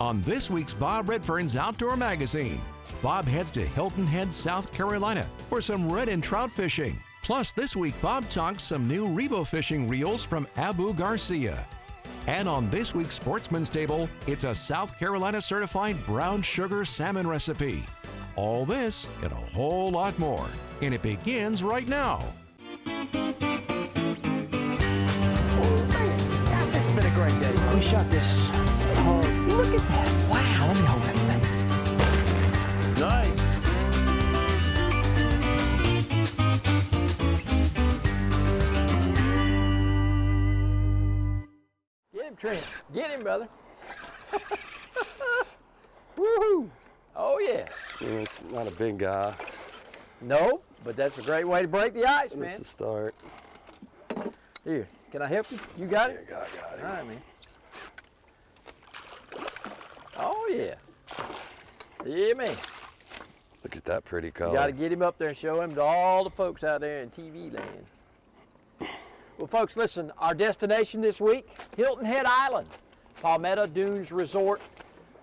On this week's Bob Redfern's Outdoor Magazine, Bob heads to Hilton Head, South Carolina for some red and trout fishing. Plus, this week Bob talks some new Revo fishing reels from Abu Garcia. And on this week's Sportsman's Table, it's a South Carolina certified brown sugar salmon recipe. All this and a whole lot more. And it begins right now. Guys, this has been a great day. We shot this hog. Look at that. Wow, let me hold that thing. Nice. Get him, Trent. Get him, brother. Woohoo. Oh, yeah. It's not a big guy. No, but that's a great way to break the ice, man. It's a start. Here, can I help you? You got it? Yeah, got it. All right, man. Oh, yeah. Yeah, man. Look at that pretty color. You got to get him up there and show him to all the folks out there in TV land. Well, folks, listen, our destination this week, Hilton Head Island, Palmetto Dunes Resort.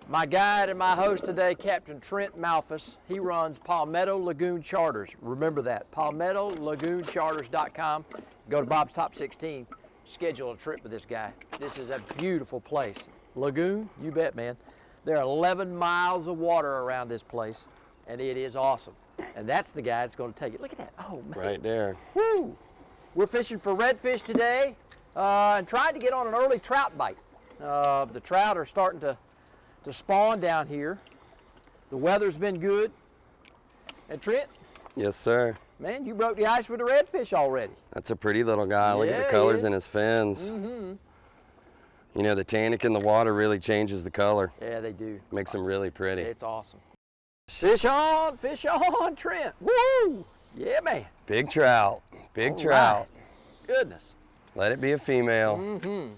My guide and my host today, Captain Trent Malphrus. He runs Palmetto Lagoon Charters. Remember that, palmettolagoonCharters.com. Go to Bob's Top 16, schedule a trip with this guy. This is a beautiful place. Lagoon, you bet, man. There are 11 miles of water around this place, and it is awesome. And that's the guy that's going to take it. Look at that. Oh, man. Right there. Woo! We're fishing for redfish today and trying to get on an early trout bite. The trout are starting to spawn down here. The weather's been good. And Trent? Yes, sir. Man, you broke the ice with the redfish already. That's a pretty little guy. Look at Yeah, the he colors is. in his fins. Mm-hmm. You know, the tannic in the water really changes the color. Yeah, they do. Makes them really pretty. It's awesome. Fish on, Trent. Woo! Yeah, man. Big trout. Big All trout. right. Goodness. Let it be a female. Mm-hmm.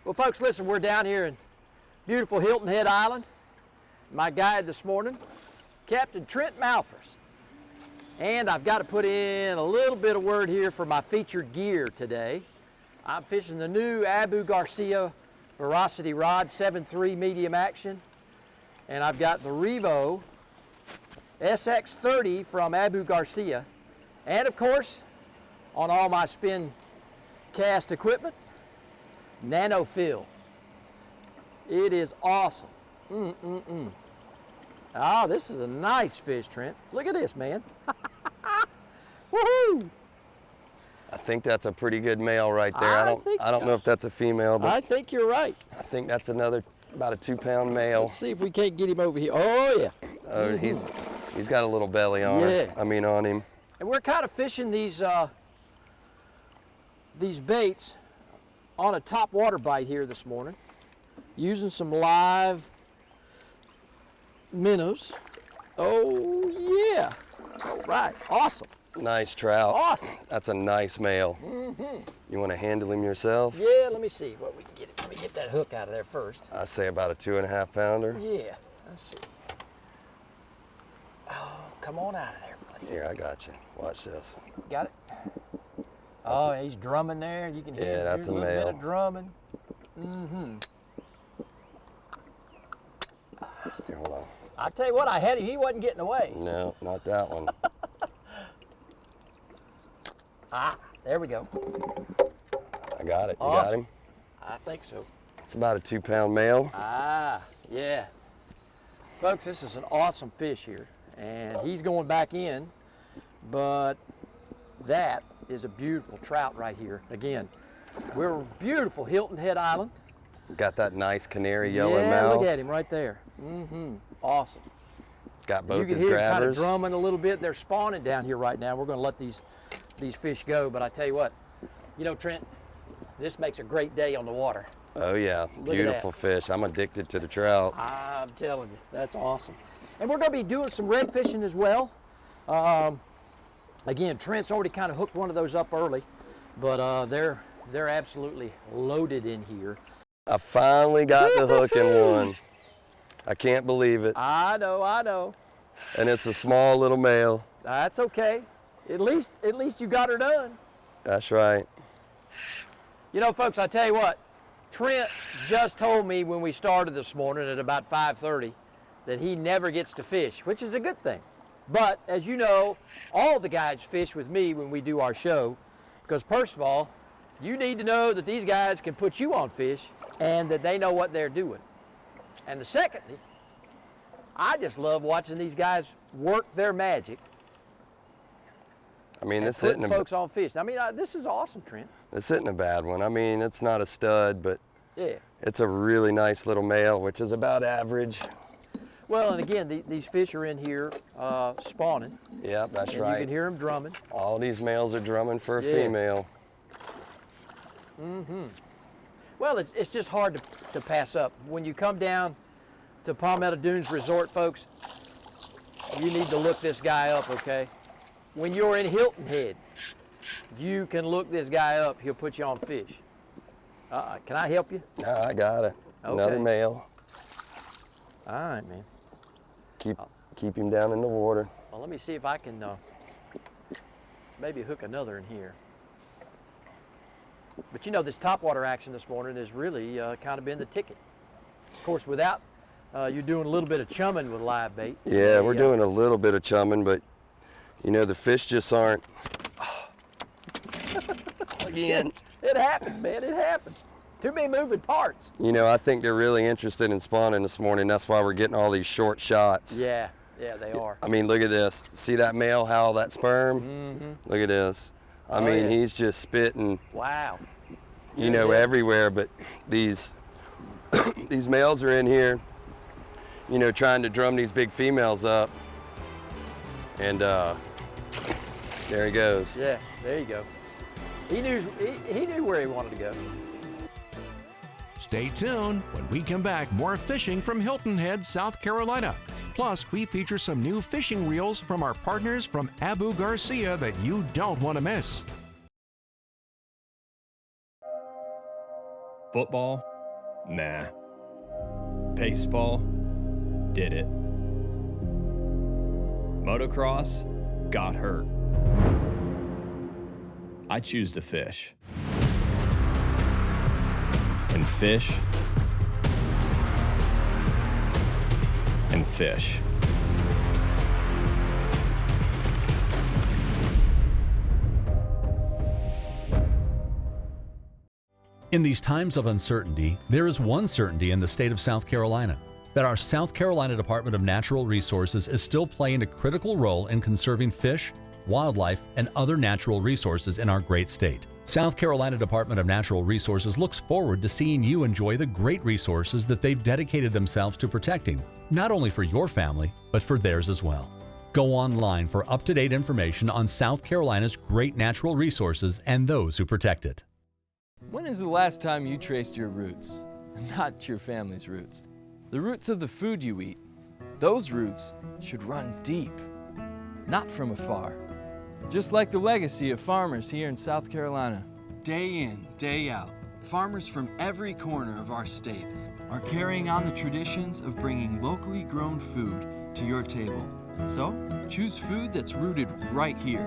Well, folks, listen, we're down here in beautiful Hilton Head Island. My guide this morning, Captain Trent Malphrus. And I've got to put in a little bit of word here for my featured gear today. I'm fishing the new Abu Garcia Veracity rod, 7.3 medium action. And I've got the Revo SX30 from Abu Garcia. And of course, on all my spin cast equipment, Nano Fill. It is awesome. Oh, this is a nice fish, Trent. Look at this, man. Woohoo! I think that's a pretty good male right there. I don't know if that's a female, but I think you're right. I think that's another about a 2-pound male. Let's see if we can't get him over here. Oh, yeah. Oh, he's got a little belly on her. Yeah. I mean, on him. And we're kind of fishing these baits on a top water bite here this morning, using some live minnows. Oh, yeah. All right. Awesome. Nice trout. Awesome. That's a nice male. You want to handle him yourself? Yeah, let me see what we can get. Let me get that hook out of there first. I say about a 2.5 pounder. Yeah, let's see. Oh, come on out of there, buddy. Here, I got you. Watch this. Got it? Oh, he's drumming there. You can hear Yeah, him that's do a little bit male. of drumming. Here, hold on. I tell you what, I had him. He wasn't getting away. No, not that one. Ah, there we go. I got it. You Awesome. got him? I think so. It's about a 2-pound male. Ah, yeah. Folks, this is an awesome fish here, and he's going back in, but that is a beautiful trout right here. Again, we're beautiful Hilton Head Island. Got that nice canary yellow Yeah, mouth. look at him right there. Awesome. Got both You can his hear him kind of grabbers. drumming a little bit. They're spawning down here right now. We're going to let these fish go, but I tell you what, you know, Trent, this makes a great day on the water. Oh yeah, at beautiful that. fish. I'm addicted to the trout. I'm telling you, that's awesome. And we're going to be doing some red fishing as well. Again, Trent's already kind of hooked one of those up early, but they're absolutely loaded in here. I finally got the hook in one. I can't believe it. I know. And it's a small little male. That's okay. At least you got her done. That's right. You know, folks, I tell you what, Trent just told me when we started this morning at about 5:30 that he never gets to fish, which is a good thing. But as you know, all the guys fish with me when we do our show, because first of all, you need to know that these guys can put you on fish and that they know what they're doing. And the secondly, I just love watching these guys work their magic. I mean, this putting isn't folks on fish. I mean, this is awesome, Trent. This isn't a bad one. I mean, it's not a stud, but yeah, it's a really nice little male, which is about average. Well, and again, these fish are in here spawning. Yeah, that's and right. You can hear them drumming. All these males are drumming for a Yeah. female. Mm-hmm. Well, it's just hard to pass up. When you come down to Palmetto Dunes Resort, folks, you need to look this guy up, okay? When you're in Hilton Head, you can look this guy up. He'll put you on fish. Can I help you? No, I got it. Okay. Another male. All right, man. Keep him down in the water. Well, let me see if I can maybe hook another in here. But you know, this topwater action this morning has really kind of been the ticket. Of course, without you're doing a little bit of chumming with live bait. Yeah, we're doing a little bit of chumming, but you know, the fish just aren't. Again. It happens, man, it happens. Too many moving parts. You know, I think they're really interested in spawning this morning. That's why we're getting all these short shots. Yeah, they are. I mean, look at this. See that male howl that sperm? Mm-hmm. Look at this. I mean, yeah. he's just spitting. Wow. You know, everywhere, but these these males are in here, you know, trying to drum these big females up. And there he goes. Yeah, there you go. He knew where he wanted to go. Stay tuned. When we come back, more fishing from Hilton Head, South Carolina. Plus, we feature some new fishing reels from our partners from Abu Garcia that you don't want to miss. Football? Nah. Baseball? Did it. Motocross? Got hurt. I choose to fish. And fish. And fish. In these times of uncertainty, there is one certainty in the state of South Carolina, that our South Carolina Department of Natural Resources is still playing a critical role in conserving fish, wildlife, and other natural resources in our great state. South Carolina Department of Natural Resources looks forward to seeing you enjoy the great resources that they've dedicated themselves to protecting, not only for your family, but for theirs as well. Go online for up-to-date information on South Carolina's great natural resources and those who protect it. When is the last time you traced your roots? Not your family's roots. The roots of the food you eat. Those roots should run deep, not from afar. Just like the legacy of farmers here in South Carolina. Day in, day out, farmers from every corner of our state are carrying on the traditions of bringing locally grown food to your table. So, choose food that's rooted right here.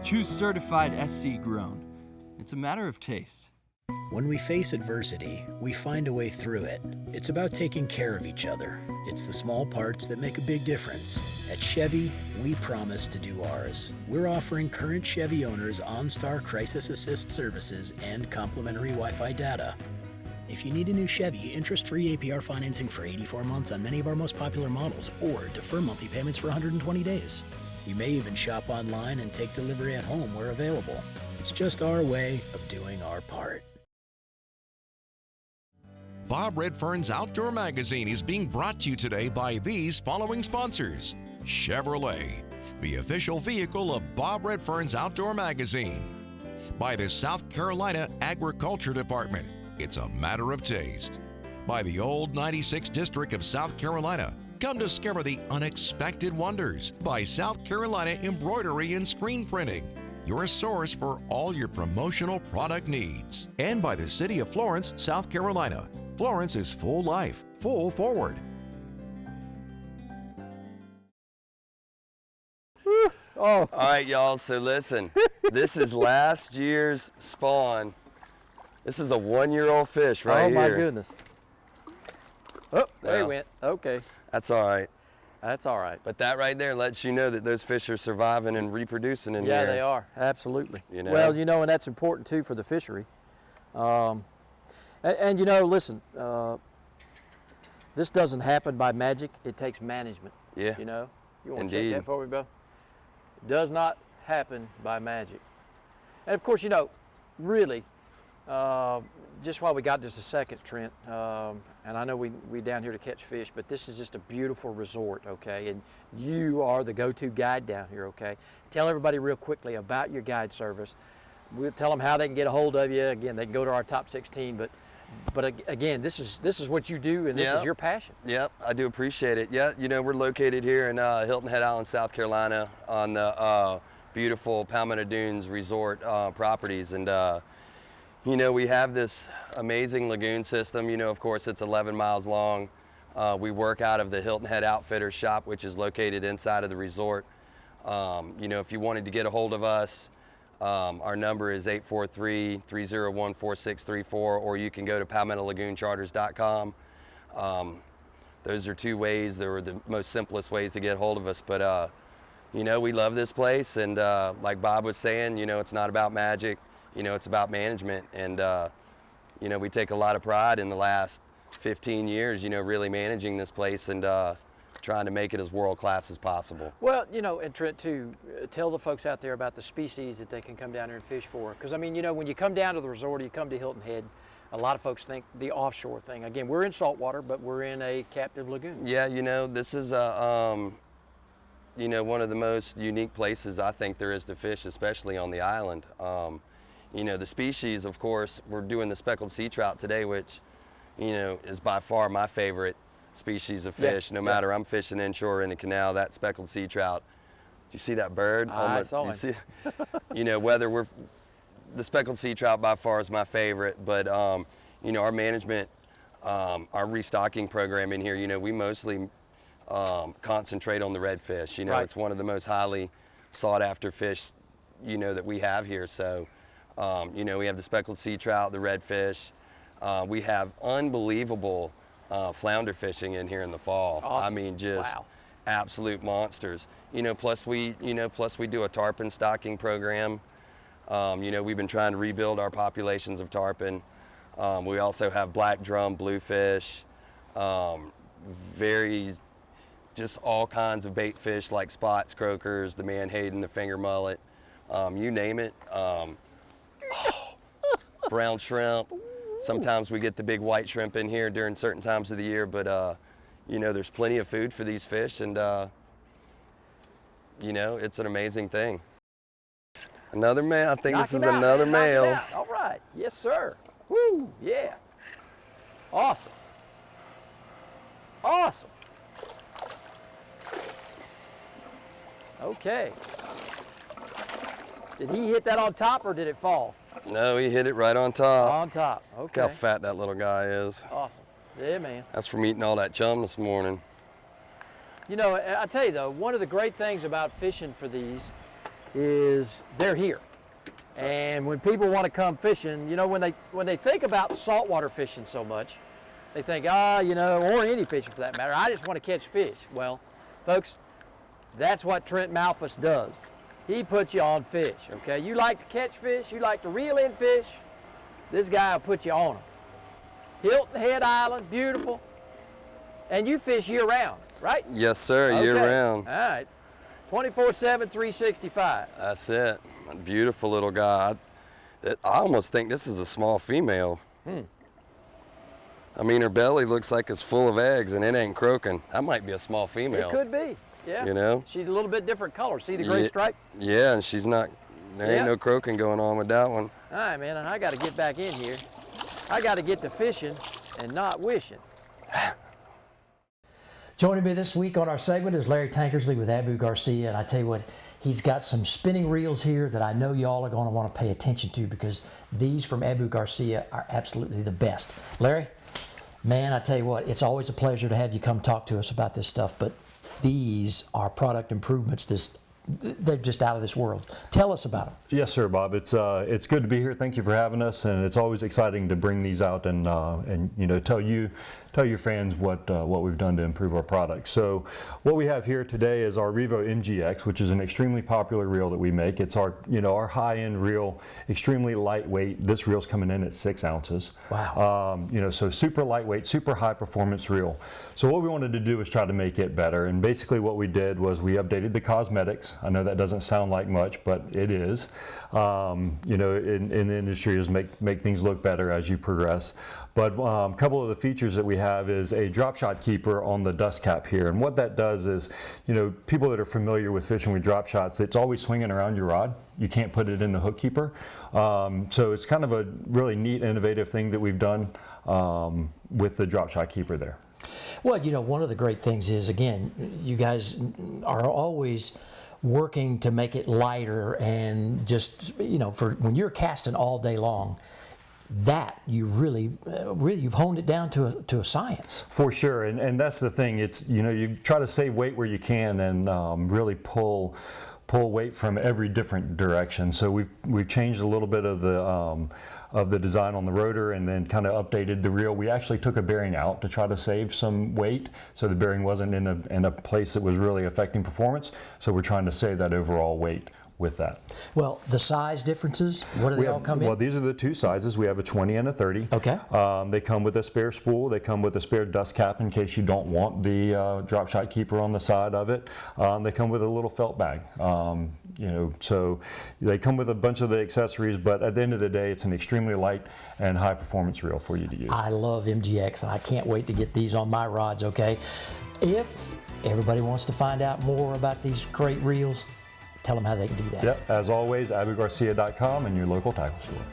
Choose certified SC grown. It's a matter of taste. When we face adversity, we find a way through it. It's about taking care of each other. It's the small parts that make a big difference. At Chevy, we promise to do ours. We're offering current Chevy owners OnStar Crisis Assist services and complimentary Wi-Fi data. If you need a new Chevy, interest-free APR financing for 84 months on many of our most popular models, or defer monthly payments for 120 days. You may even shop online and take delivery at home where available. It's just our way of doing our part. Bob Redfern's Outdoor Magazine is being brought to you today by these following sponsors. Chevrolet, the official vehicle of Bob Redfern's Outdoor Magazine. By the South Carolina Agriculture Department, it's a matter of taste. By the Old 96 District of South Carolina, come discover the unexpected wonders. By South Carolina Embroidery and Screen Printing, your source for all your promotional product needs. And by the City of Florence, South Carolina. Florence is full life, full forward. All right, y'all, so listen. This is last year's spawn This is a 1-year-old fish right here. Oh my goodness. Oh, there he Well. went. Okay, That's all right. that's all right. But that right there lets you know that those fish are surviving and reproducing in here. Yeah, they are. Absolutely. You know? Well, you know, and that's important too for the fishery. And you know, listen, this doesn't happen by magic. It takes management. Yeah. You know, you want to Indeed. check that for me, Bill? It does not happen by magic. And of course, you know, really, just while we got just a second, Trent, and I know we down here to catch fish, but this is just a beautiful resort, okay? And you are the go-to guide down here, okay? Tell everybody real quickly about your guide service. We'll tell them how they can get a hold of you. Again, they can go to our top 16, but again, this is what you do, and this is your passion. Yep, I do appreciate it. Yeah, you know, we're located here in Hilton Head Island, South Carolina, on the beautiful Palmetto Dunes Resort properties, and you know, we have this amazing lagoon system. You know, of course, it's 11 miles long. We work out of the Hilton Head Outfitters shop, which is located inside of the resort. You know, if you wanted to get a hold of us, our number is 843-301-4634, or you can go to palmettolagoonCharters.com. Those are two ways. They were the most simplest ways to get a hold of us. But, you know, we love this place. And like Bob was saying, you know, it's not about magic. You know, it's about management. And, you know, we take a lot of pride in the last 15 years, you know, really managing this place and trying to make it as world-class as possible. Well, you know, and Trent, too, tell the folks out there about the species that they can come down here and fish for. Because, I mean, you know, when you come down to the resort or you come to Hilton Head, a lot of folks think the offshore thing. Again, we're in saltwater, but we're in a captive lagoon. Yeah, you know, this is you know, one of the most unique places I think there is to fish, especially on the island. You know, the species, of course, we're doing the speckled sea trout today, which, you know, is by far my favorite species of fish. No matter I'm fishing inshore or in the canal, that speckled sea trout. Do you see that bird? I saw him. See, you know, whether the speckled sea trout by far is my favorite, but you know, our management, our restocking program in here, you know, we mostly concentrate on the redfish. You know, it's one of the most highly sought after fish, you know, that we have here. So, you know, we have the speckled sea trout, the redfish. We have unbelievable flounder fishing in here in the fall. Awesome. I mean, just absolute monsters. You know, plus we do a tarpon stocking program. You know, we've been trying to rebuild our populations of tarpon. We also have black drum, bluefish, just all kinds of bait fish like spots, croakers, the manhaden, the finger mullet, you name it. Brown shrimp. Sometimes we get the big white shrimp in here during certain times of the year, but you know, there's plenty of food for these fish, and you know, it's an amazing thing. Another male. I think this is another male. All right. Yes, sir. Woo. Yeah. Awesome. Awesome. Okay. Did he hit that on top or did it fall? No, he hit it right on top. On top. Okay. Look how fat that little guy is. Awesome. Yeah, man. That's from eating all that chum this morning. You know, I tell you though, one of the great things about fishing for these is they're here. And when people want to come fishing, you know, when they think about saltwater fishing so much, they think, you know, or any fishing for that matter, I just want to catch fish. Well, folks, that's what Trent Malphrus does. He puts you on fish, okay? You like to catch fish, you like to reel in fish, this guy will put you on them. Hilton Head Island, beautiful. And you fish year round, right? Yes, sir, year round. All right. 24/7, 365. That's it. A beautiful little guy. I almost think this is a small female. I mean, her belly looks like it's full of eggs and it ain't croaking. That might be a small female. It could be, yeah. You know? She's a little bit different color. See the gray stripe? Yeah, and she's not, there ain't no croaking going on with that one. All right, man, I got to get back in here. I got to get to fishing and not wishing. Joining me this week on our segment is Larry Tankersley with Abu Garcia, and I tell you what, he's got some spinning reels here that I know y'all are going to want to pay attention to because these from Abu Garcia are absolutely the best. Larry, man, I tell you what, it's always a pleasure to have you come talk to us about this stuff, but these are product improvements just they're just out of this world. Tell us about them. Yes, sir, Bob. It's good to be here. Thank you for having us, and it's always exciting to bring these out and tell your fans what we've done to improve our product. So what we have here today is our Revo MGX, which is an extremely popular reel that we make. It's our high-end reel, extremely lightweight. This reel's coming in at 6 ounces. Wow. So super lightweight, super high performance reel. So what we wanted to do was try to make it better, and basically what we did was we updated the cosmetics. I know that doesn't sound like much, but it is. In the industry is make things look better as you progress. But a couple of the features that we have is a drop shot keeper on the dust cap here, and what that does is, people that are familiar with fishing with drop shots, it's always swinging around your rod. You can't put it in the hook keeper. So it's kind of a really neat, innovative thing that we've done with the drop shot keeper there. Well, one of the great things is, again, you guys are always working to make it lighter, and just, for when you're casting all day long, that you really you've honed it down to a science. For sure, and that's the thing. It's, you try to save weight where you can, and really pull weight from every different direction. So we've changed a little bit of the design on the rotor, and then kind of updated the reel. We actually took a bearing out to try to save some weight, so the bearing wasn't in a place that was really affecting performance. So we're trying to save that overall weight with that. Well, the size differences, what do they all come in? Well, these are the two sizes. We have a 20 and a 30. Okay. They come with a spare spool. They come with a spare dust cap in case you don't want the drop shot keeper on the side of it. They come with a little felt bag. So they come with a bunch of the accessories, but at the end of the day, it's an extremely light and high performance reel for you to use. I love MGX, and I can't wait to get these on my rods, okay? If everybody wants to find out more about these great reels, tell them how they can do that. Yep, as always, AbuGarcia.com and your local tackle store.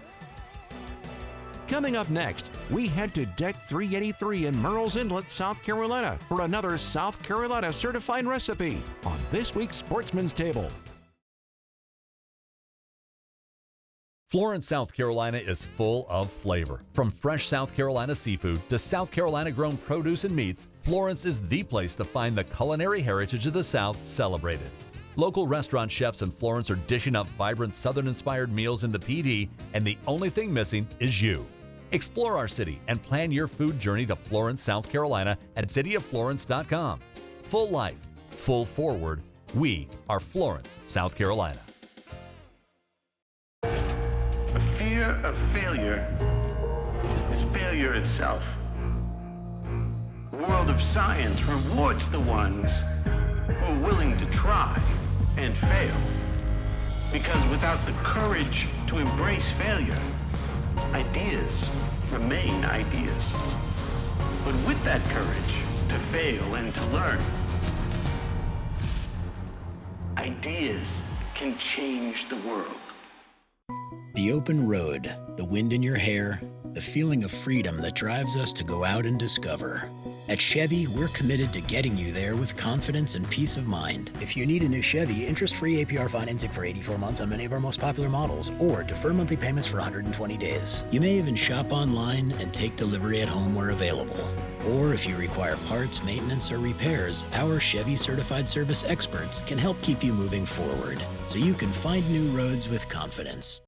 Coming up next, we head to Deck 383 in Murrells Inlet, South Carolina for another South Carolina certified recipe on this week's Sportsman's Table. Florence, South Carolina is full of flavor. From fresh South Carolina seafood to South Carolina grown produce and meats, Florence is the place to find the culinary heritage of the South celebrated. Local restaurant chefs in Florence are dishing up vibrant Southern-inspired meals in the PD, and the only thing missing is you. Explore our city and plan your food journey to Florence, South Carolina at cityoflorence.com. Full life, full forward. We are Florence, South Carolina. The fear of failure is failure itself. The world of science rewards the ones who are willing to try and fail. Because without the courage to embrace failure, ideas remain ideas. But with that courage to fail and to learn, ideas can change the world. The open road, the wind in your hair, the feeling of freedom that drives us to go out and discover. At Chevy, we're committed to getting you there with confidence and peace of mind. If you need a new Chevy, interest-free APR financing for 84 months on many of our most popular models, or defer monthly payments for 120 days. You may even shop online and take delivery at home where available. Or if you require parts, maintenance, or repairs, our Chevy certified service experts can help keep you moving forward, so you can find new roads with confidence.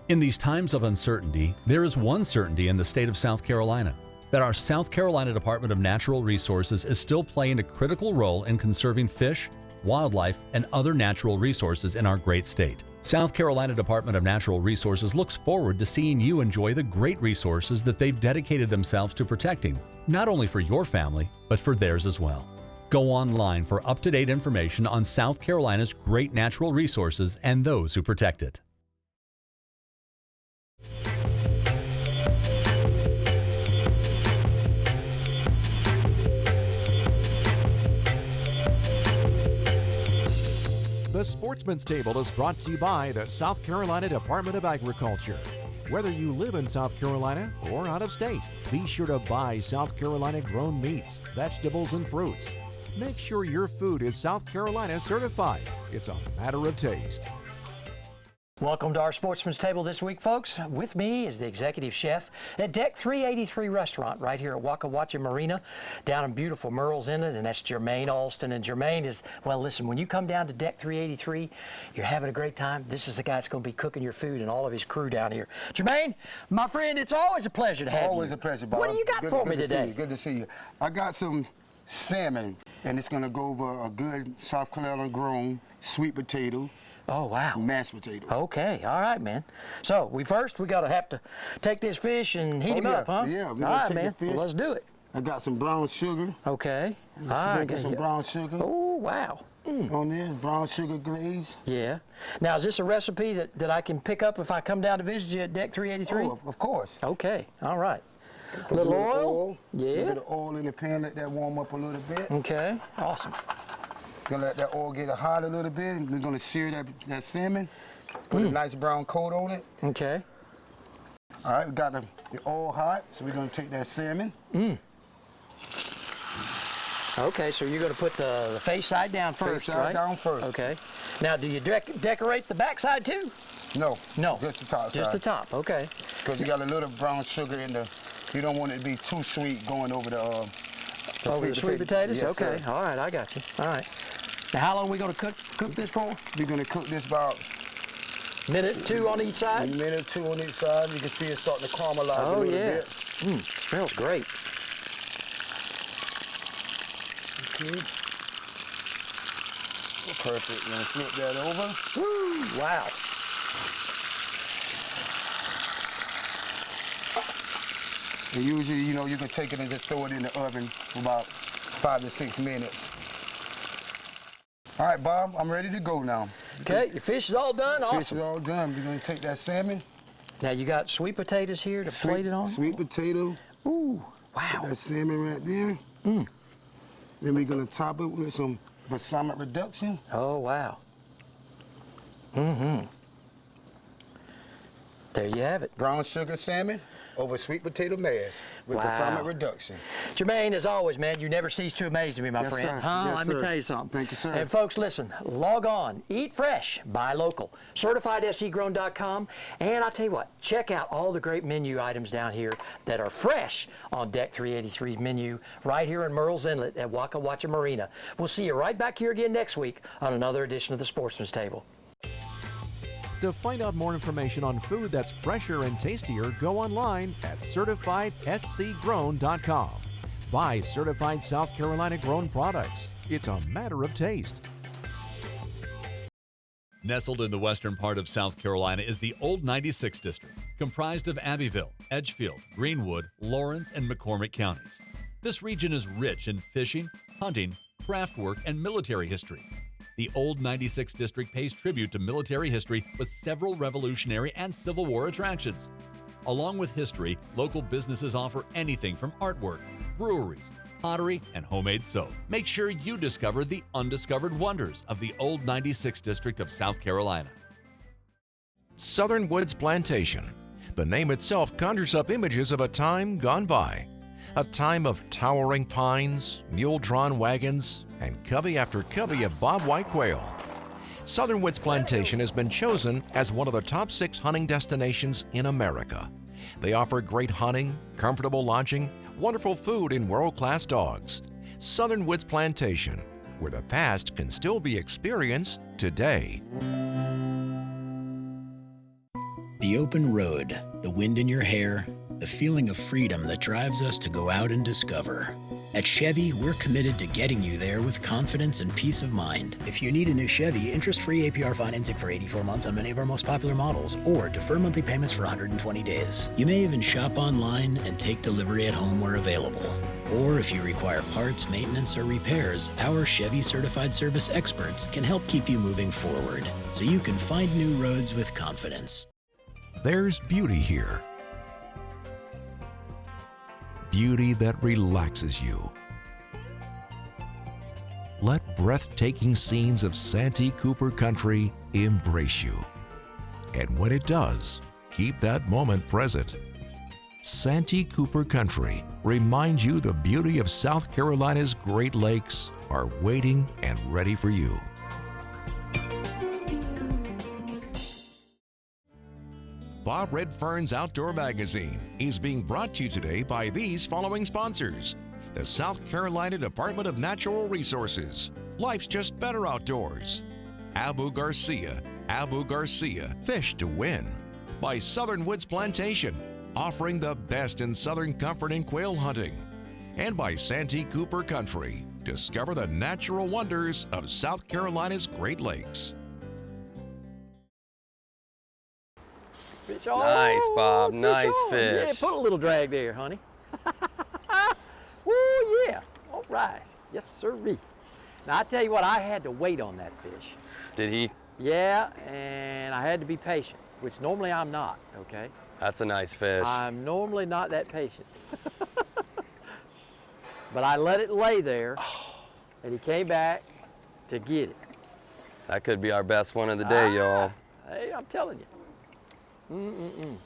In these times of uncertainty, there is one certainty in the state of South Carolina: that our South Carolina Department of Natural Resources is still playing a critical role in conserving fish, wildlife, and other natural resources in our great state. South Carolina Department of Natural Resources looks forward to seeing you enjoy the great resources that they've dedicated themselves to protecting, not only for your family, but for theirs as well. Go online for up-to-date information on South Carolina's great natural resources and those who protect it. The Sportsman's Table is brought to you by the South Carolina Department of Agriculture. Whether you live in South Carolina or out of state, be sure to buy South Carolina grown meats, vegetables, and fruits. Make sure your food is South Carolina certified. It's a matter of taste. Welcome to our Sportsman's Table this week, folks. With me is the executive chef at Deck 383 Restaurant right here at Waka Watcha Marina down in beautiful Merle's Inlet, and that's Jermaine Alston. And Jermaine is, well, listen, when you come down to Deck 383, you're having a great time. This is the guy that's going to be cooking your food and all of his crew down here. Jermaine, my friend, it's always a pleasure to have you. Always a pleasure, Bob. What do you got for me today? Good to see you. I got some salmon, and it's going to go over a good South Carolina grown sweet potato. Oh, wow. Mashed potato. Okay, all right, man. So, we have to take this fish and heat him up, huh? Yeah, all right, man. Well, let's do it. I got some brown sugar. Okay. Sprinkle some brown sugar. Oh, wow. On there, brown sugar glaze. Yeah. Now, is this a recipe that I can pick up if I come down to visit you at Deck 383? Oh, of course. Okay, all right. Put little oil. Yeah. A little bit of oil in the pan, let that warm up a little bit. Okay, awesome. Gonna let that oil get hot a little bit, and we're gonna sear that salmon. Put a nice brown coat on it. Okay. All right, we got the oil hot, so we're gonna take that salmon. Okay, so you're gonna put the face side down first, Face side right? down first. Okay. Now, do you decorate the back side too? No. No. Just the top side. Just the top, okay. Because you got a little brown sugar in the, you don't want it to be too sweet going over the sweet potatoes? Yes, okay, sir. all right, I got you. All right. Now, how long are we gonna cook this for? We're gonna cook this about minute, 2 on each side? a minute, 2 on each side. You can see it starting to caramelize a little bit. Smells great. Okay. Perfect. Now flip that over. Woo, wow. And usually, you know, you can take it and just throw it in the oven for about 5 to 6 minutes. All right, Bob, I'm ready to go now. Okay, your fish is all done? Awesome. Fish is all done. We're gonna take that salmon. Now you got sweet potatoes here to plate it on? Sweet potato. Ooh, wow. Put that salmon right there. Then we're gonna top it with some balsamic reduction. Oh, wow. There you have it. Brown sugar salmon over sweet potato mash with balsamic reduction. Jermaine, as always, man, you never cease to amaze me, my Yes, friend. sir. Huh? Yes, Let me sir. tell you something. Thank you, sir. And folks, listen, log on, eat fresh, buy local, certifiedscgrown.com, and I'll tell you what, check out all the great menu items down here that are fresh on Deck 383's menu right here in Merle's Inlet at Waka Watcha Marina. We'll see you right back here again next week on another edition of the Sportsman's Table. To find out more information on food that's fresher and tastier, go online at certifiedscgrown.com. Buy certified South Carolina grown products. It's a matter of taste. Nestled in the western part of South Carolina is the Old 96 District, comprised of Abbeville, Edgefield, Greenwood, Lawrence, and McCormick counties. This region is rich in fishing, hunting, craft work, and military history. The Old 96 District pays tribute to military history with several Revolutionary and Civil War attractions. Along with history, local businesses offer anything from artwork, breweries, pottery, and homemade soap. Make sure you discover the undiscovered wonders of the Old 96 District of South Carolina. Southern Woods Plantation. The name itself conjures up images of a time gone by. A time of towering pines, mule-drawn wagons, and covey after covey of bobwhite quail. Southern Woods Plantation has been chosen as one of the top 6 hunting destinations in America. They offer great hunting, comfortable lodging, wonderful food, and world-class dogs. Southern Woods Plantation, where the past can still be experienced today. The open road, the wind in your hair, the feeling of freedom that drives us to go out and discover. At Chevy, we're committed to getting you there with confidence and peace of mind. If you need a new Chevy, interest-free APR financing for 84 months on many of our most popular models, or defer monthly payments for 120 days. You may even shop online and take delivery at home where available. Or if you require parts, maintenance, or repairs, our Chevy Certified Service experts can help keep you moving forward, so you can find new roads with confidence. There's beauty here. Beauty that relaxes you. Let breathtaking scenes of Santee Cooper country embrace you. And when it does, keep that moment present. Santee Cooper country reminds you the beauty of South Carolina's Great Lakes are waiting and ready for you. Bob Redfern's Outdoor Magazine is being brought to you today by these following sponsors: the South Carolina Department of Natural Resources, Life's Just Better Outdoors; Abu Garcia, Fish to Win; by Southern Woods Plantation, offering the best in southern comfort in quail hunting; and by Santee Cooper Country. Discover the natural wonders of South Carolina's Great Lakes. Fish Nice, Bob. Nice on. fish. Yeah, put a little drag there, honey. Woo, yeah. All right. Yes, sirree. Now, I tell you what, I had to wait on that fish. Did he? Yeah, and I had to be patient, which normally I'm not, okay? That's a nice fish. I'm normally not that patient. But I let it lay there, and he came back to get it. That could be our best one of the day, y'all. Hey, I'm telling you. And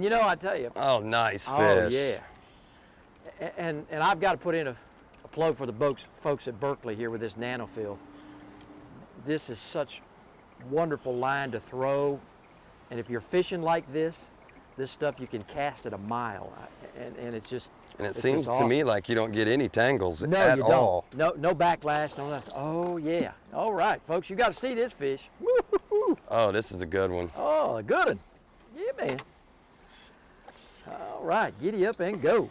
you know, I tell you. Oh, nice fish. Oh, yeah. And I've got to put in a plug for the folks at Berkeley here with this nanofill. This is such wonderful line to throw. And if you're fishing like this stuff you can cast at a mile. And it's just, and it it's seems just to awesome. me like you don't get any tangles No, at you all. don't. No backlash, no nothing. Oh, yeah. All right, folks, you got to see this fish. Woo-hoo-hoo. Oh, this is a good one. Oh, a good one. Yeah, man. All right, giddy up and go.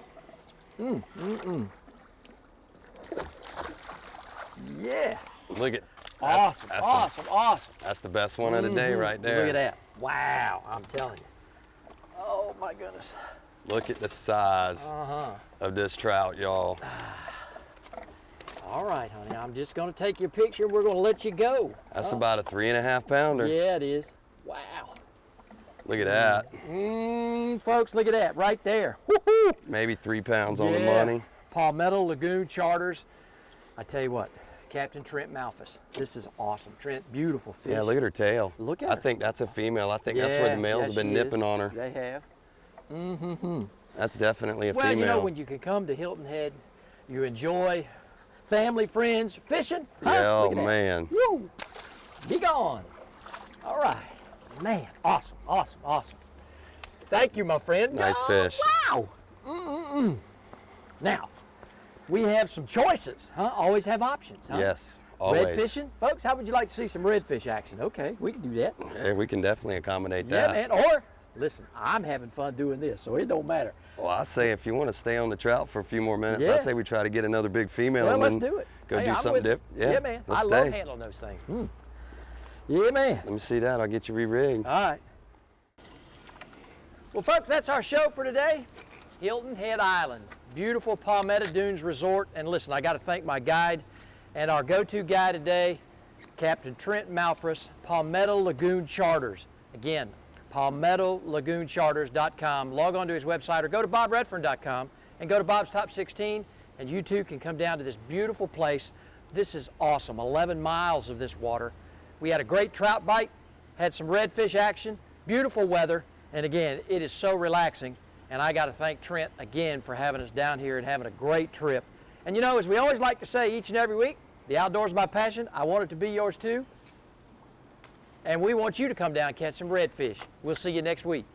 Yeah. Look at Awesome, that's awesome. That's the best one of the day right there. Look at that. Wow, I'm telling you. Oh, my goodness. Look at the size of this trout, y'all. All right, honey, I'm just going to take your picture. We're going to let you go. That's about a 3.5 pounder. Yeah, it is. Wow. Look at that. Folks, look at that right there. Woo-hoo. Maybe 3 pounds on the money. Palmetto Lagoon Charters. I tell you what, Captain Trent Malphrus. This is awesome. Trent, beautiful fish. Yeah, look at her tail. Look at I her. think that's a female. I think that's where the males have been nipping on her. They have. That's definitely a Well, female. you know, when you can come to Hilton Head, you enjoy family, friends, fishing. Huh? Yeah, oh Look at that. man. Woo! Be gone. All right. Man, awesome. Thank you, my friend. Nice fish. Wow. Now, we have some choices, huh? Always have options, huh? Yes, always. Red fishing? Folks, how would you like to see some redfish action? Okay, we can do that. Hey, we can definitely accommodate Yeah, that. man. Or, listen, I'm having fun doing this, so it don't matter. Well, I say if you want to stay on the trout for a few more minutes, Yeah. I say we try to get another big female Well, and let's then do it. go Hey, do I'm something with you. different. Yeah, man. Let's I stay. love handling those things. Yeah, man. Let me see that. I'll get you re-rigged. All right. Well, folks, that's our show for today. Hilton Head Island, beautiful Palmetto Dunes Resort. And listen, I got to thank my guide and our go-to guy today, Captain Trent Malphrus, Palmetto Lagoon Charters. Again, palmettolagooncharters.com. Log on to his website or go to bobredfern.com and go to Bob's Top 16, and you too can come down to this beautiful place. This is awesome, 11 miles of this water. We had a great trout bite, had some redfish action, beautiful weather, and again, it is so relaxing. And I got to thank Trent again for having us down here and having a great trip. And you know, as we always like to say each and every week, the outdoors is my passion. I want it to be yours too. And we want you to come down and catch some redfish. We'll see you next week.